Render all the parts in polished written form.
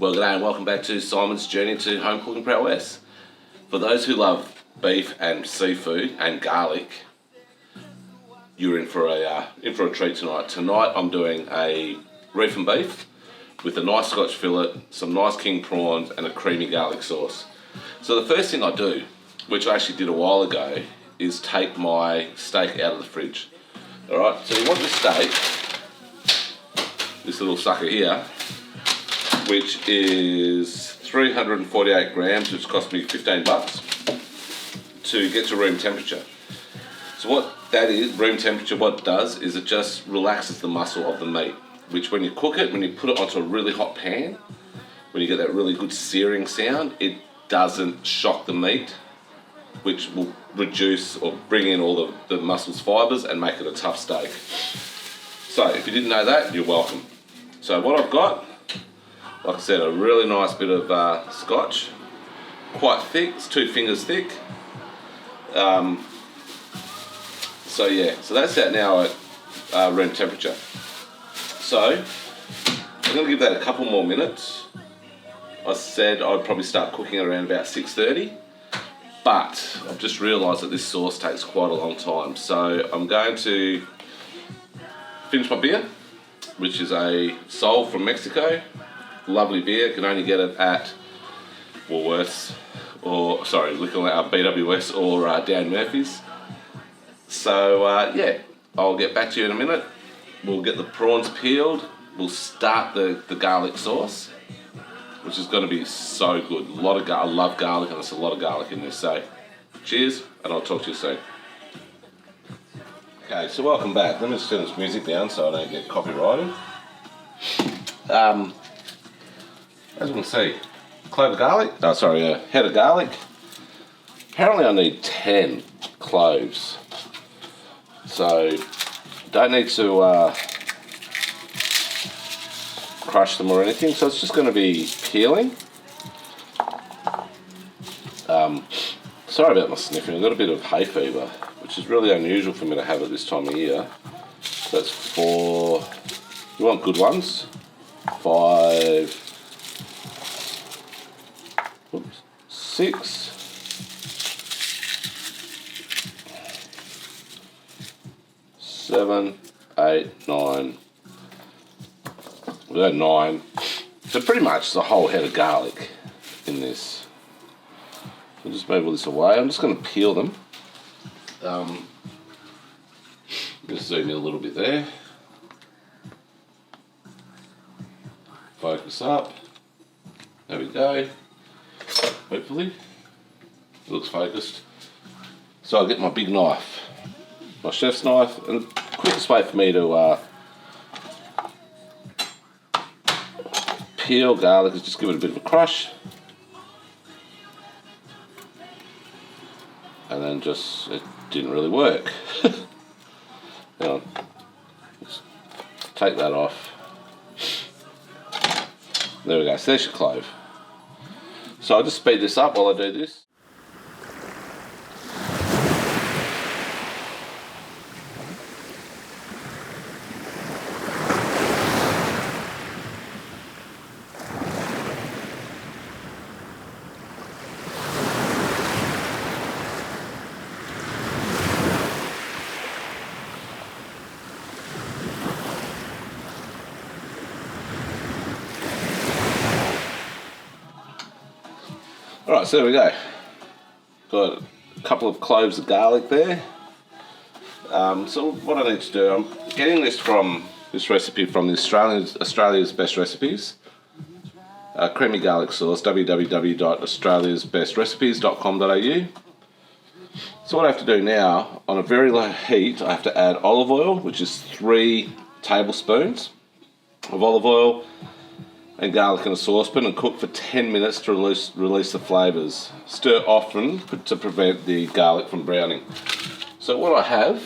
Well, g'day and welcome back to Simon's Journey to Home Cooking Prowess. For those who love beef and seafood and garlic, you're in for a treat tonight. Tonight I'm doing a reef and beef with a nice Scotch fillet, some nice king prawns and a creamy garlic sauce. So the first thing I do, which I actually did a while ago, is take my steak out of the fridge. Alright, so you want the steak, this little sucker here, which is 348 grams, which cost me 15 bucks to get to room temperature. So what that is, room temperature, what it does is it just relaxes the muscle of the meat, which when you cook it, when you put it onto a really hot pan, when you get that really good searing sound, it doesn't shock the meat, which will reduce or bring in all the muscle's fibres and make it a tough steak. So if you didn't know that, you're welcome. So what I've got, like I said, a really nice bit of Scotch, quite thick, it's 2 fingers thick. So yeah, so that's that now at room temperature. So I'm going to give that a couple more minutes. I said I'd probably start cooking around about 6:30, but I've just realised that this sauce takes quite a long time. So I'm going to finish my beer, which is a Sol from Mexico. Lovely beer, can only get it at Woolworths, or sorry, BWS or Dan Murphy's. So yeah, I'll get back to you in a minute. We'll get the prawns peeled. We'll start the garlic sauce, which is going to be so good. A lot of I love garlic, and there's a lot of garlic in this. So cheers, and I'll talk to you soon. Okay, so welcome back. Let me just turn this music down so I don't get copyrighted. As you can see, clove of garlic, a head of garlic. Apparently I need 10 cloves. So, don't need to crush them or anything, so it's just going to be peeling. Sorry about my sniffing, I've got a bit of hay fever, which is really unusual for me to have at this time of year. So that's 4, you want good ones, 5, 6, 7, 8, 9. We've got 9. So pretty much the whole head of garlic in this. I'll just move all this away. I'm just going to peel them. Just zoom in a little bit there. Focus up. There we go. Hopefully. It looks focused. So I'll get my big knife. My chef's knife, and the quickest way for me to peel garlic is just give it a bit of a crush, and then just, it didn't really work. Hang on, let's take that off. There we go, so there's your clove. So I'll just speed this up while I do this. Alright, so there we go. Got a couple of cloves of garlic there. So what I need to do, I'm getting this recipe from the Australia's Best Recipes. Creamy garlic sauce, www.australiasbestrecipes.com.au. So what I have to do now, on a very low heat, I have to add olive oil, which is 3 tablespoons of olive oil, and garlic in a saucepan, and cook for 10 minutes to release the flavours. Stir often to prevent the garlic from browning. So what I have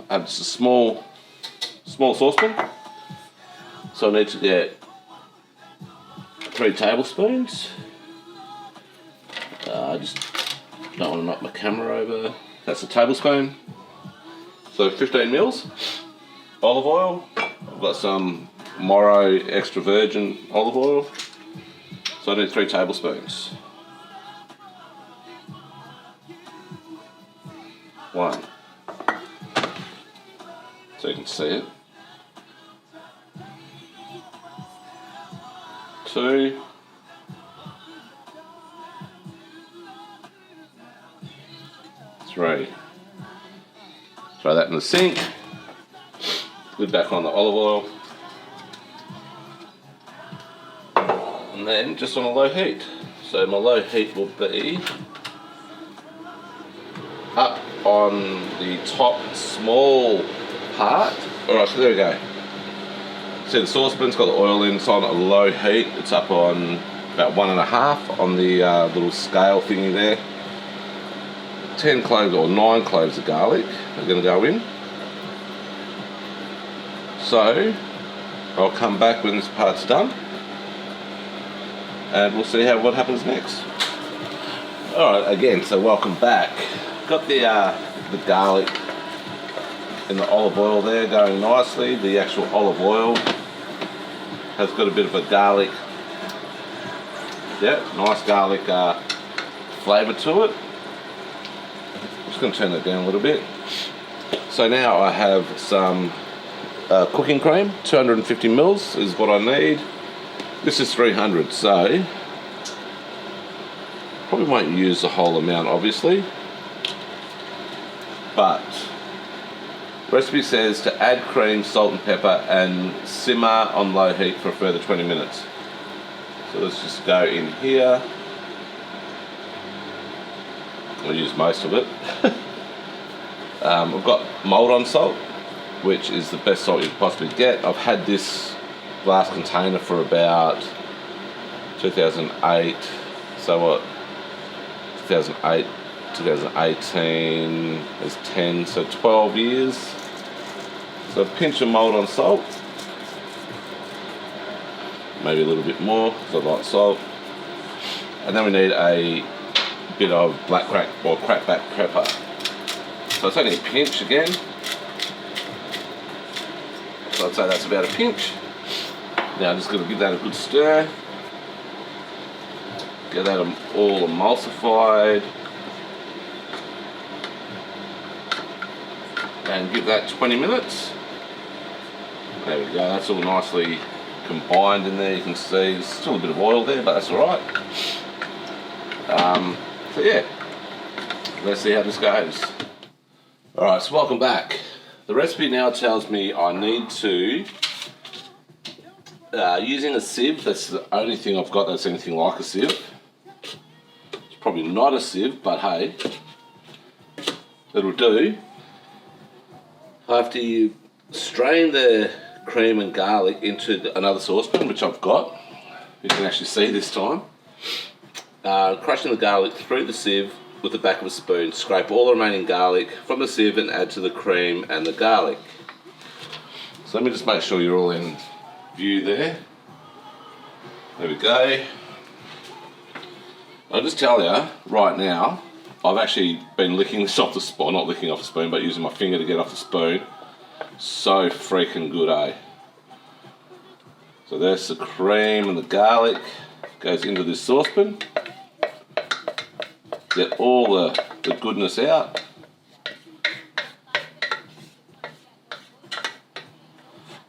just a small saucepan. So I need to get 3 tablespoons. I just don't want to knock my camera over. That's a tablespoon. So 15 mils. Olive oil. I've got some Morrow extra virgin olive oil. So I need 3 tablespoons. 1. So you can see it. 2. 3. Throw that in the sink. Lid back on the olive oil. And then just on a low heat. So my low heat will be up on the top small part. Alright, so there we go. See the saucepan's got the oil in, it's on a low heat. It's up on about 1.5 on the little scale thingy there. 10 cloves or 9 cloves of garlic are going to go in. So I'll come back when this part's done and we'll see what happens next. Alright, again, so welcome back. Got the garlic in the olive oil there going nicely. The actual olive oil has got a bit of a garlic, nice garlic flavour to it. I'm just going to turn that down a little bit. So now I have some cooking cream, 250 mils is what I need. This is 300, so probably won't use the whole amount obviously, but recipe says to add cream, salt and pepper and simmer on low heat for a further 20 minutes. So let's just go in here. I'll use most of it. I've got mold-on salt, which is the best salt you can possibly get. I've had this glass container for about 2008, so what, 2008, 2018 is 10, so 12 years. So a pinch of mold-on salt, maybe a little bit more, because I like salt. And then we need a bit of black crack or crackback pepper. So it's only a pinch again. So I'd say that's about a pinch. Now I'm just going to give that a good stir. Get that all emulsified. And give that 20 minutes. There we go, that's all nicely combined in there. You can see there's still a bit of oil there, but that's alright. So yeah, let's see how this goes. Alright, so welcome back. The recipe now tells me I need to, using a sieve, that's the only thing I've got that's anything like a sieve. It's probably not a sieve, but hey, it'll do. I have to strain the cream and garlic into another saucepan, which I've got. You can actually see this time. Crushing the garlic through the sieve with the back of a spoon. Scrape all the remaining garlic from the sieve and add to the cream and the garlic. So let me just make sure you're all in view there. There we go. I'll just tell you right now, I've actually been licking this off the spoon, not licking off the spoon, but using my finger to get off the spoon. So freaking good, eh? So there's the cream and the garlic, goes into this saucepan. Get all the goodness out.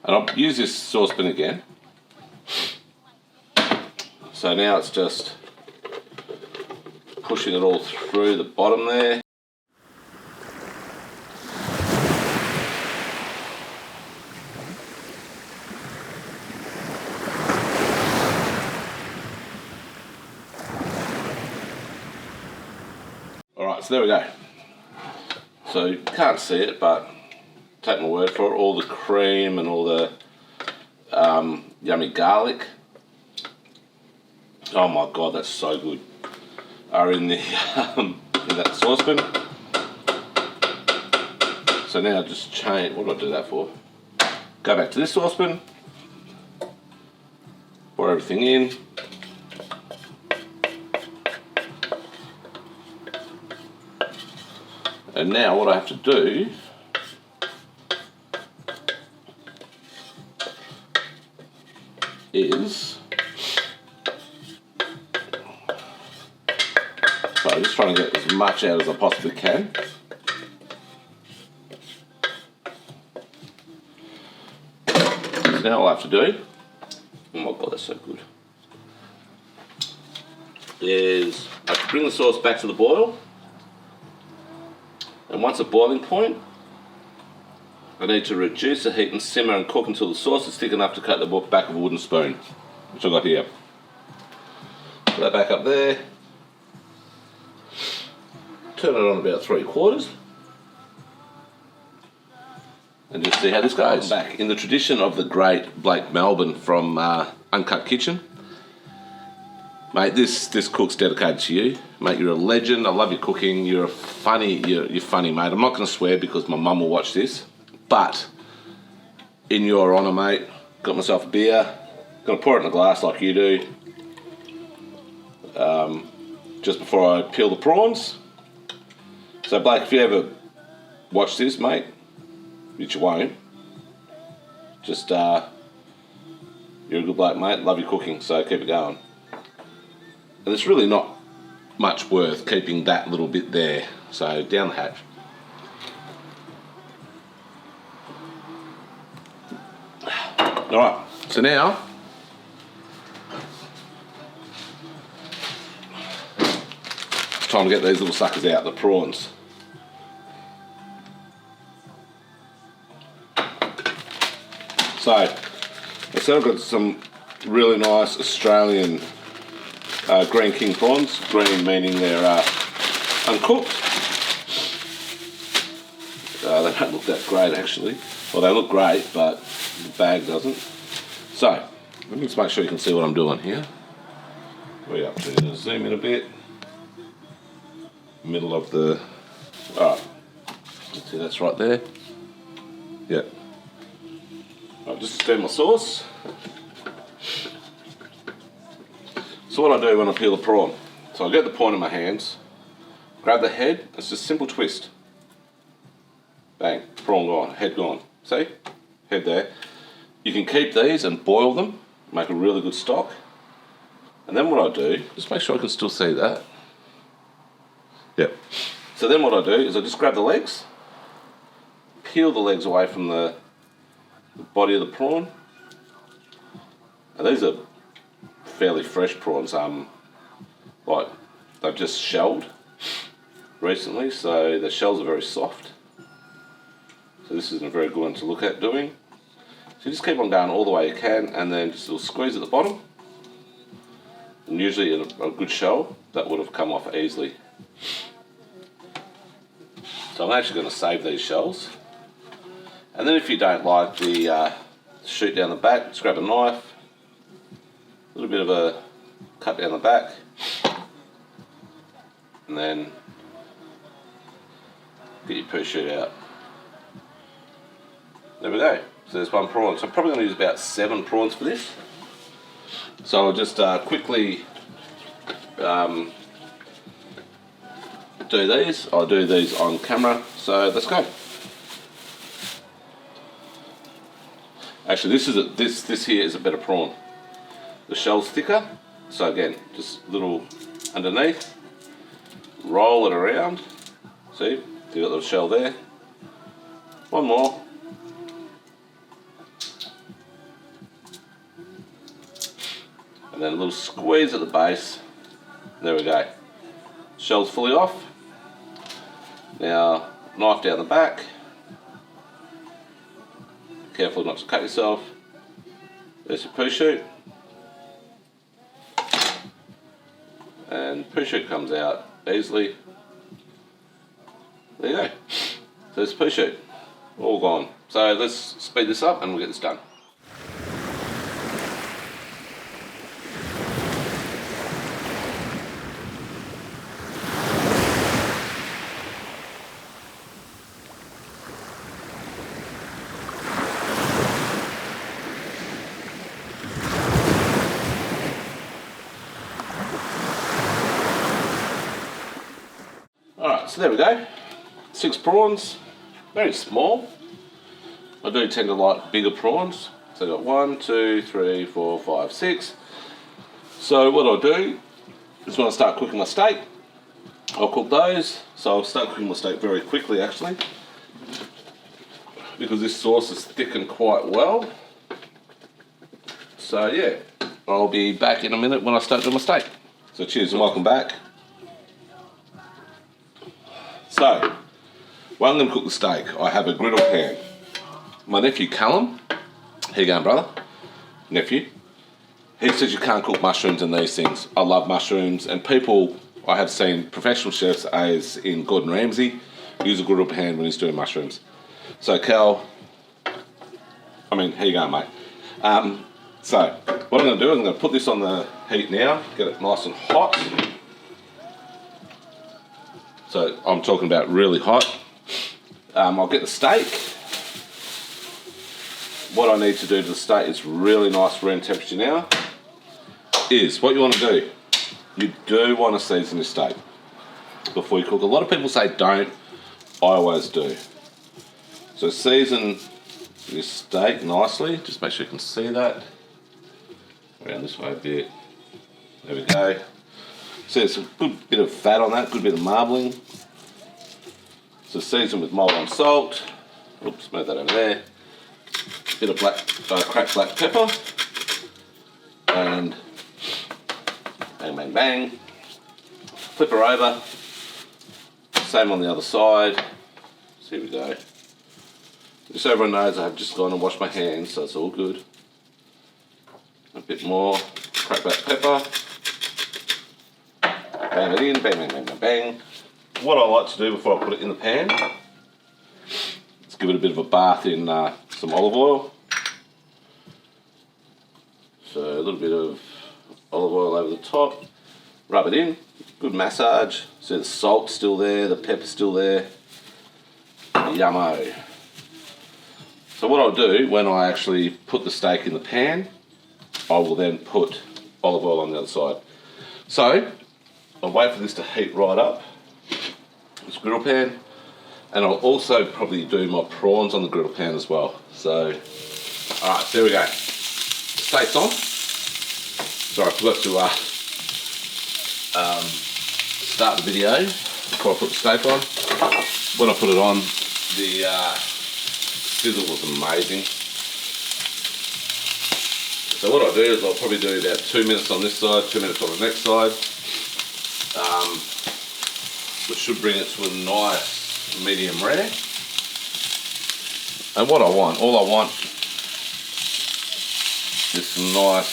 And I'll use this saucepan again. So now it's just pushing it all through the bottom there. Alright, so there we go. So you can't see it, but take my word for it, all the cream and all the yummy garlic, oh my god, that's so good, are in the in that saucepan. So now just change, what do I do that for? Go back to this saucepan, pour everything in. And now what I have to do is So I'm just trying to get as much out as I possibly can. So now all I have to do, oh my god, that's so good, is I have to bring the sauce back to the boil, and once at boiling point, I need to reduce the heat and simmer and cook until the sauce is thick enough to cut the back of a wooden spoon, which I've got here. Put that back up there. Turn it on about 3/4 and just see how this goes. Back in the tradition of the great Blake Melbourne from Uncut Kitchen. Mate, this cook's dedicated to you. Mate, you're a legend. I love your cooking. You're funny, mate. I'm not going to swear because my mum will watch this, but in your honour, mate, got myself a beer. Gonna pour it in a glass like you do. Just before I peel the prawns. So Blake, if you ever watch this, mate, which you won't, just you're a good bloke, mate. Love your cooking, so keep it going. And it's really not much worth keeping that little bit there. So down the hatch. All right. So now it's time to get these little suckers out, the prawns. So, I said I've got some really nice Australian Green King prawns. Green meaning they're uncooked. They don't look that great actually. Well, they look great, but the bag doesn't. So, let me just make sure you can see what I'm doing here. Way up to zoom in a bit. Middle of the. Alright. See, that's right there. Yep. I'll just stir my sauce. So what I do when I peel the prawn, so I get the prawn in my hands, grab the head, it's just a simple twist. Bang, prawn gone, head gone. See? Head there. You can keep these and boil them, make a really good stock. And then what I do, just make sure I can still see that. Yep. So then what I do is I just grab the legs, peel the legs away from the body of the prawn. And these are fairly fresh prawns, like they've just shelled recently, so the shells are very soft. So this isn't a very good one to look at doing. So you just keep on going all the way you can, and then just a little squeeze at the bottom. And usually a good shell, that would have come off easily. So I'm actually going to save these shells. And then if you don't like the shoot down the back, just grab a knife, a little bit of a cut down the back, and then get your poo shoot out. There we go. So there's one prawn. So I'm probably going to use about 7 prawns for this. So I'll just quickly do these. I'll do these on camera. So let's go. Actually, this here is a better prawn. The shell's thicker, so again, just a little underneath. Roll it around. See, you got the little shell there. One more. And then a little squeeze at the base. There we go. Shell's fully off. Now, knife down the back. Careful not to cut yourself. There's your poo shoot. And poo shoot comes out easily. There you go. So there's poo shoot. All gone. So let's speed this up and we'll get this done. Alright, so there we go. 6 prawns, very small. I do tend to like bigger prawns. So I've got 1, 2, 3, 4, 5, 6. So what I'll do is when I start cooking my steak, I'll cook those. So I'll start cooking my steak very quickly actually, because this sauce is thickened quite well. So yeah, I'll be back in a minute when I start doing my steak. So cheers and welcome back. So, while I'm going to cook the steak, I have a griddle pan. My nephew Callum, here you going brother, nephew, he says you can't cook mushrooms and these things. I love mushrooms, and people, I have seen professional chefs as in Gordon Ramsay use a griddle pan when he's doing mushrooms. So Cal, I mean, here you go mate. So what I'm going to do is I'm going to put this on the heat now, get it nice and hot. So I'm talking about really hot. I'll get the steak. What I need to do to the steak is really nice room temperature now. Is what you want to do. You do want to season your steak before you cook. A lot of people say don't. I always do. So season your steak nicely. Just make sure you can see that. Around this way a bit. There we go. See, there's a good bit of fat on that, good bit of marbling. So season with mild and salt. Oops, move that over there. Bit of cracked black pepper. And bang, bang, bang. Flip her over. Same on the other side. So here we go. Just so everyone knows, I have just gone and washed my hands, so it's all good. A bit more cracked black pepper. Bang it in, bang, bang, bang, bang, bang. What I like to do before I put it in the pan is give it a bit of a bath in some olive oil. So a little bit of olive oil over the top, rub it in, good massage. See the salt's still there, the pepper's still there. Yummo. So what I'll do when I actually put the steak in the pan, I will then put olive oil on the other side. So I'll wait for this to heat right up, this griddle pan, and I'll also probably do my prawns on the griddle pan as well. So, alright, there we go. Steak's on. Sorry, I forgot to start the video before I put the steak on. When I put it on, the sizzle was amazing. So what I'll do is I'll probably do about 2 minutes on this side, 2 minutes on the next side. Which should bring it to a nice medium rare. And what I want, all I want is some nice,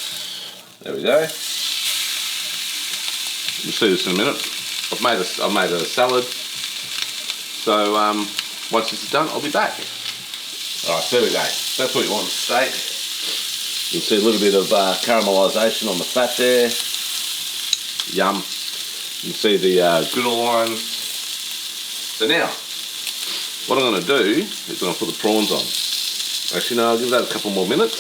there we go. You'll see this in a minute. I've made a salad. So once this is done, I'll be back. Alright, so there we go. That's what you want in steak. You'll see a little bit of caramelisation on the fat there. Yum. You can see the griddle lines. So now, what I'm going to do is I'm going to put the prawns on. Actually, no, I'll give that a couple more minutes.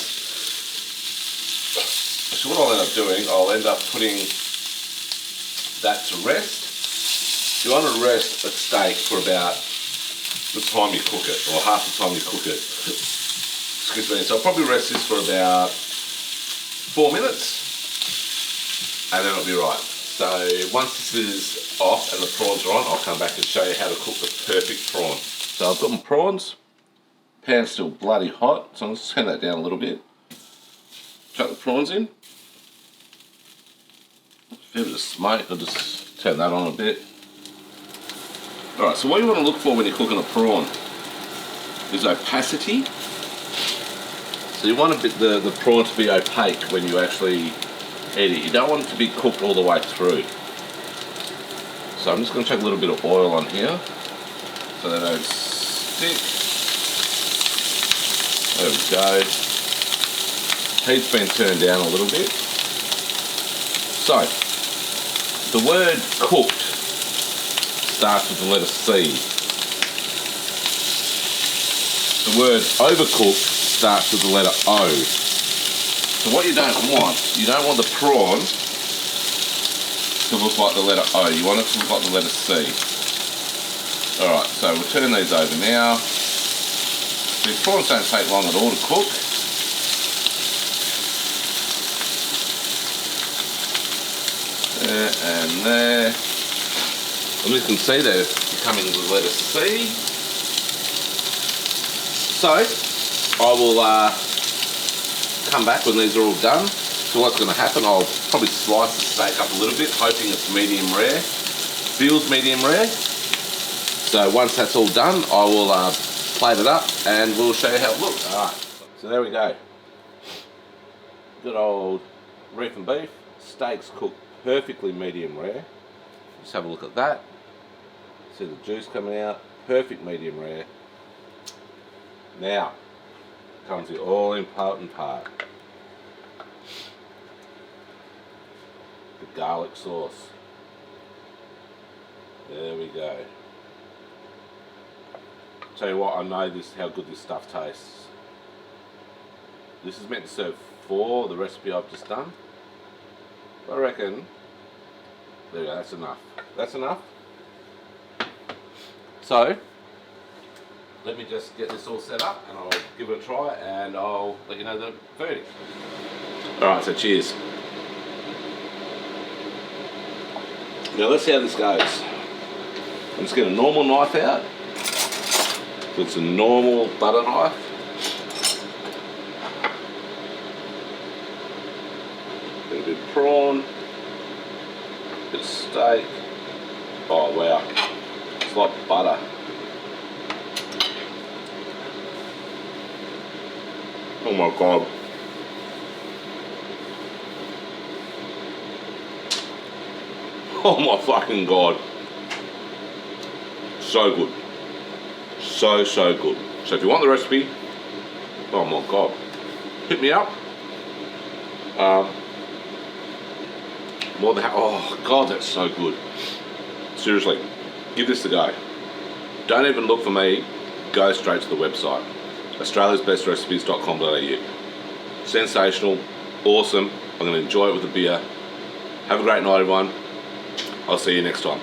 So what I'll end up doing, I'll end up putting that to rest. You want to rest a steak for about the time you cook it, or half the time you cook it. Excuse me. So I'll probably rest this for about 4 minutes, and then it'll be right. So once this is off and the prawns are on, I'll come back and show you how to cook the perfect prawn. So I've got my prawns. Pan's still bloody hot, so I'm going to turn that down a little bit. Chuck the prawns in. A fair bit of smoke, I'll just turn that on a bit. Alright, so what you want to look for when you're cooking a prawn is opacity. So you want the prawn to be opaque when you actually eat it. You don't want it to be cooked all the way through. So I'm just going to chuck a little bit of oil on here so they don't stick. There we go. Heat's been turned down a little bit. So, the word cooked starts with the letter C. The word overcooked starts with the letter O. So what you don't want the prawn to look like the letter O. You want it to look like the letter C. Alright, so we'll turn these over now. These prawns don't take long at all to cook. There and there. And you can see they're becoming the letter C. So, I will come back when these are all done. So what's going to happen, I'll probably slice the steak up a little bit, hoping it's medium rare. Feels medium rare. So once that's all done, I will plate it up and we'll show you how it looks. Alright, so there we go. Good old Reef and beef. Steaks cooked perfectly medium rare. Just have a look at that. See the juice coming out. Perfect medium rare. Now comes the all important part. The garlic sauce. There we go. Tell you what, I know this how good this stuff tastes. This is meant to serve 4, the recipe I've just done. I reckon, there we go, that's enough. That's enough. So, let me just get this all set up and I'll give it a try and I'll let you know the verdict. Alright, so cheers. Now let's see how this goes. I'm just getting a normal knife out. So it's a normal butter knife. Get a bit of prawn, a bit of steak. Oh wow, it's like butter. Oh my god. Oh my fucking god. So good. So good. So if you want the recipe, oh my god, hit me up. More than oh god, that's so good. Seriously, give this a go. Don't even look for me. Go straight to the website, australiasbestrecipes.com.au. Sensational, awesome. I'm going to enjoy it with a beer. Have a great night, everyone. I'll see you next time.